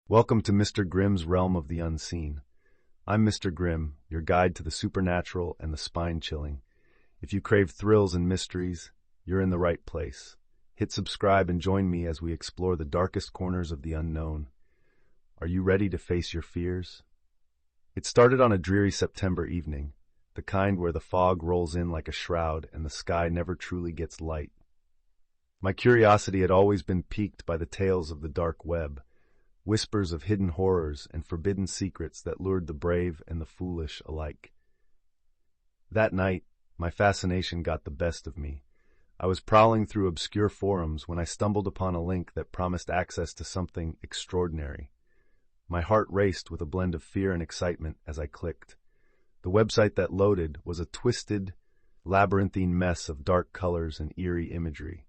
Welcome to Mr. Grimm's Realm of the Unseen. I'm Mr. Grimm, your guide to the supernatural and the spine-chilling. If you crave thrills and mysteries, you're in the right place. Hit subscribe and join me as we explore the darkest corners of the unknown. Are you ready to face your fears? It started on a dreary September evening, the kind where the fog rolls in like a shroud and the sky never truly gets light. My curiosity had always been piqued by the tales of the dark web, whispers of hidden horrors and forbidden secrets that lured the brave and the foolish alike. That night, my fascination got the best of me. I was prowling through obscure forums when I stumbled upon a link that promised access to something extraordinary. My heart raced with a blend of fear and excitement as I clicked. The website that loaded was a twisted, labyrinthine mess of dark colors and eerie imagery.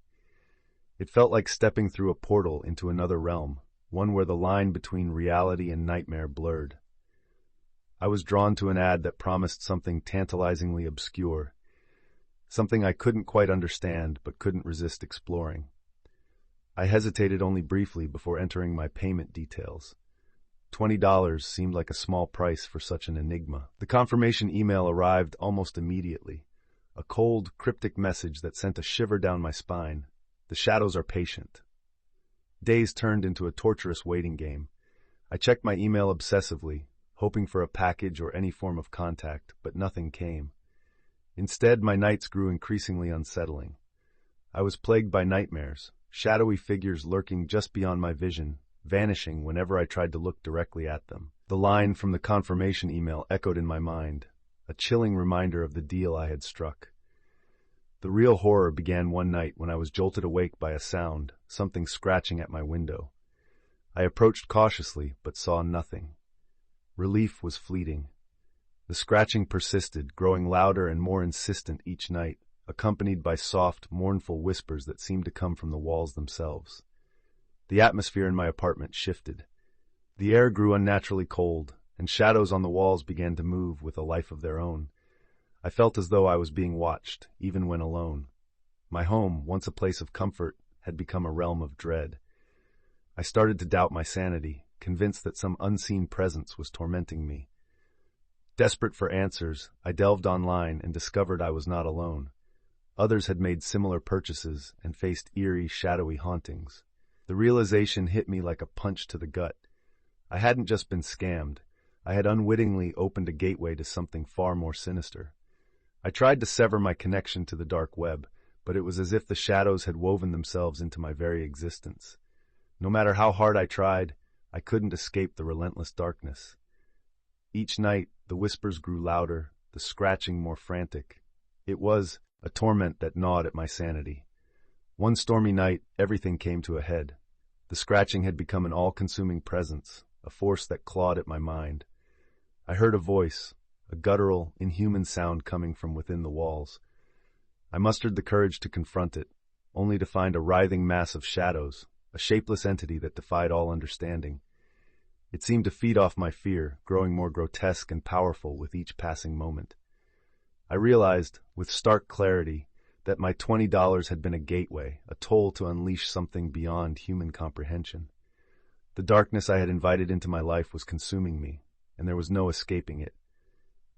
It felt like stepping through a portal into another realm, one where the line between reality and nightmare blurred. I was drawn to an ad that promised something tantalizingly obscure, something I couldn't quite understand but couldn't resist exploring. I hesitated only briefly before entering my payment details. $20 seemed like a small price for such an enigma. The confirmation email arrived almost immediately, a cold, cryptic message that sent a shiver down my spine. The shadows are patient. Days turned into a torturous waiting game. I checked my email obsessively, hoping for a package or any form of contact, but nothing came. Instead, my nights grew increasingly unsettling. I was plagued by nightmares, shadowy figures lurking just beyond my vision, vanishing whenever I tried to look directly at them. The line from the confirmation email echoed in my mind, a chilling reminder of the deal I had struck. The real horror began one night when I was jolted awake by a sound, something scratching at my window. I approached cautiously, but saw nothing. Relief was fleeting. The scratching persisted, growing louder and more insistent each night, accompanied by soft, mournful whispers that seemed to come from the walls themselves. The atmosphere in my apartment shifted. The air grew unnaturally cold, and shadows on the walls began to move with a life of their own. I felt as though I was being watched, even when alone. My home, once a place of comfort, had become a realm of dread. I started to doubt my sanity, convinced that some unseen presence was tormenting me. Desperate for answers, I delved online and discovered I was not alone. Others had made similar purchases and faced eerie, shadowy hauntings. The realization hit me like a punch to the gut. I hadn't just been scammed. I had unwittingly opened a gateway to something far more sinister. I tried to sever my connection to the dark web, but it was as if the shadows had woven themselves into my very existence. No matter how hard I tried, I couldn't escape the relentless darkness. Each night, the whispers grew louder, the scratching more frantic. It was a torment that gnawed at my sanity. One stormy night, everything came to a head. The scratching had become an all-consuming presence, a force that clawed at my mind. I heard a voice, a guttural, inhuman sound coming from within the walls. I mustered the courage to confront it, only to find a writhing mass of shadows, a shapeless entity that defied all understanding. It seemed to feed off my fear, growing more grotesque and powerful with each passing moment. I realized, with stark clarity, that my $20 had been a gateway, a toll to unleash something beyond human comprehension. The darkness I had invited into my life was consuming me, and there was no escaping it.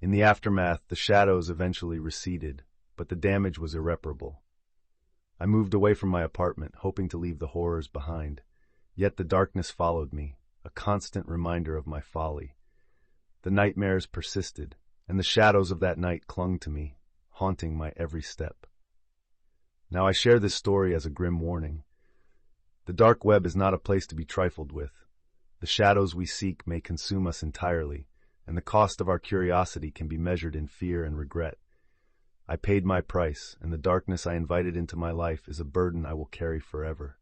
In the aftermath, the shadows eventually receded, but the damage was irreparable. I moved away from my apartment, hoping to leave the horrors behind. Yet the darkness followed me, a constant reminder of my folly. The nightmares persisted, and the shadows of that night clung to me, haunting my every step. Now I share this story as a grim warning. The dark web is not a place to be trifled with. The shadows we seek may consume us entirely, and the cost of our curiosity can be measured in fear and regret. I paid my price, and the darkness I invited into my life is a burden I will carry forever.